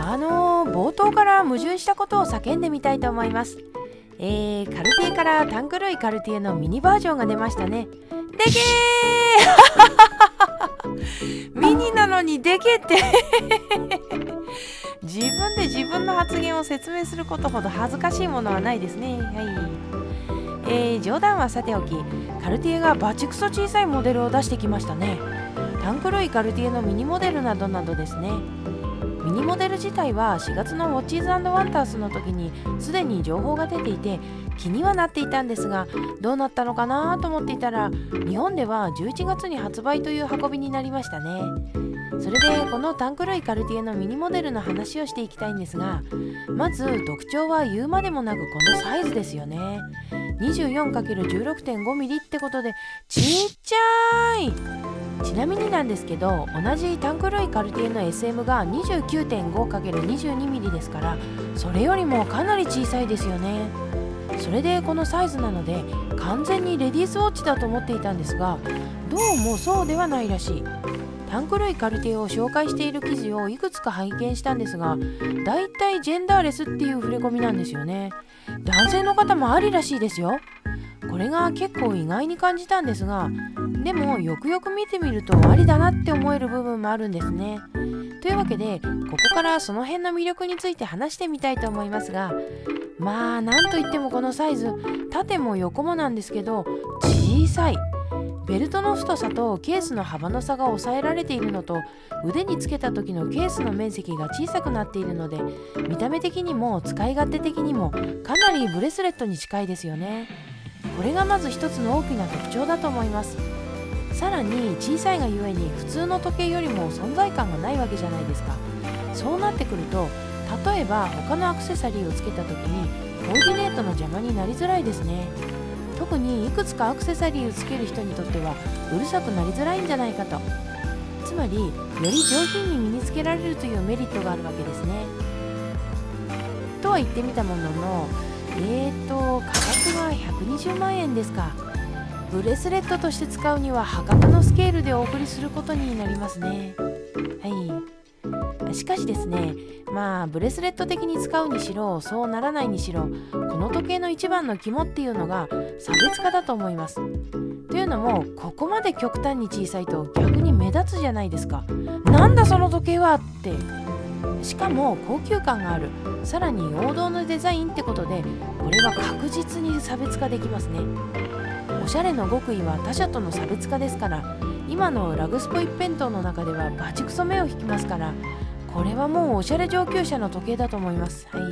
冒頭から矛盾したことを叫んでみたいと思います。カルティエからタンク類カルティエのミニバージョンが出ましたね。でけーミニなのにでけって自分で自分の発言を説明することほど恥ずかしいものはないですね。はい。冗談はさておき、カルティエがバチクソ小さいモデルを出してきましたね。タンク類カルティエのミニモデルなどなどですね。ミニモデル自体は4月のウォッチーズ&ワンダースの時にすでに情報が出ていて気にはなっていたんですが、どうなったのかなと思っていたら日本では11月に発売という運びになりましたね。それでこのタンク類カルティエのミニモデルの話をしていきたいんですが、まず特徴は言うまでもなくこのサイズですよね。 24×16.5 ミリってことでちっちゃい。ちなみになんですけど、同じタンク類カルティエの SM が 29.5×22 ミリですから、それよりもかなり小さいですよね。それでこのサイズなので完全にレディースウォッチだと思っていたんですが、どうもそうではないらしい。タンク類カルティエを紹介している記事をいくつか拝見したんですが、だいたいジェンダーレスっていう触れ込みなんですよね。男性の方もありらしいですよ。これが結構意外に感じたんですが、でもよくよく見てみるとありだなって思える部分もあるんですね。というわけでここからその辺の魅力について話してみたいと思いますが、まあなんといってもこのサイズ、縦も横もなんですけど小さい。ベルトの太さとケースの幅の差が抑えられているのと、腕につけた時のケースの面積が小さくなっているので、見た目的にも使い勝手的にもかなりブレスレットに近いですよね。これがまず一つの大きな特徴だと思います。さらに小さいがゆえに普通の時計よりも存在感がないわけじゃないですか。そうなってくると、例えば他のアクセサリーをつけた時にコーディネートの邪魔になりづらいですね。特にいくつかアクセサリーをつける人にとってはうるさくなりづらいんじゃないかと。つまりより上品に身につけられるというメリットがあるわけですね。とは言ってみたものの、価格は120万円ですか。ブレスレットとして使うには破格のスケールでお送りすることになりますね。はい。しかしですね、ブレスレット的に使うにしろそうならないにしろ、この時計の一番の肝っていうのが差別化だと思います。というのも、ここまで極端に小さいと逆に目立つじゃないですか。なんだその時計はって。しかも高級感がある、さらに王道のデザインってことで、これは確実に差別化できますね。おしゃれの極意は他社との差別化ですから、今のラグスポ一辺倒の中ではバチクソ目を引きますから、これはもうおしゃれ上級者の時計だと思います。はい。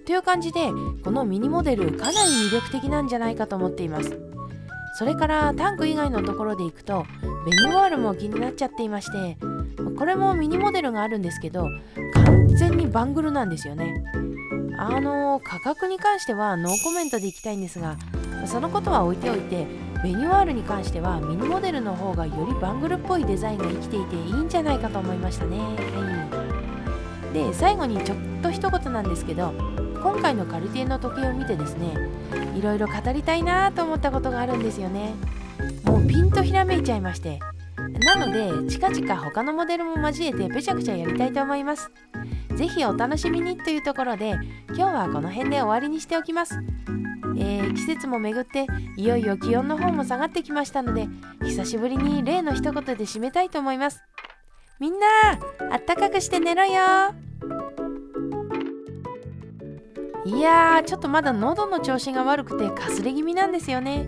という感じで、このミニモデルかなり魅力的なんじゃないかと思っています。それからタンク以外のところでいくと、ベニュワールも気になっちゃっていまして、これもミニモデルがあるんですけど、完全にバングルなんですよね。価格に関してはノーコメントでいきたいんですが、そのことは置いておいて、ベニュワールに関してはミニモデルの方がよりバングルっぽいデザインが生きていていいんじゃないかと思いましたね。はい。で、最後にちょっと一言なんですけど、今回のカルティエの時計を見てですね、いろいろ語りたいなと思ったことがあるんですよね。もうピンとひらめいちゃいまして、なので近々他のモデルも交えてぺちゃくちゃやりたいと思います。ぜひお楽しみにというところで、今日はこの辺で終わりにしておきます。季節も巡っていよいよ気温の方も下がってきましたので、久しぶりに例の一言で締めたいと思います。みんなあったかくして寝ろよ。いやー、ちょっとまだ喉の調子が悪くてかすれ気味なんですよね。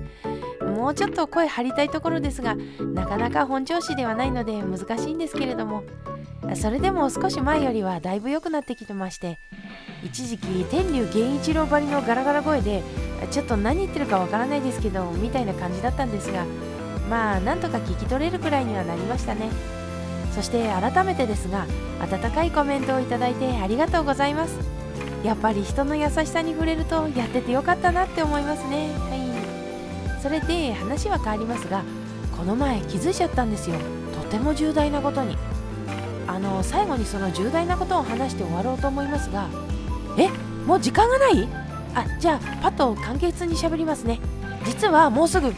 もうちょっと声張りたいところですが、なかなか本調子ではないので難しいんですけれども、それでも少し前よりはだいぶ良くなってきてまして、一時期天竜源一郎ばりのガラガラ声でちょっと何言ってるかわからないですけどみたいな感じだったんですが、なんとか聞き取れるくらいにはなりましたね。そして改めてですが、温かいコメントをいただいてありがとうございます。やっぱり人の優しさに触れるとやっててよかったなって思いますね。はい。それで話は変わりますが、この前気づいちゃったんですよ。とても重大なことに。最後にその重大なことを話して終わろうと思いますが、もう時間がない？じゃあパッと簡潔に喋りますね。実はもうすぐ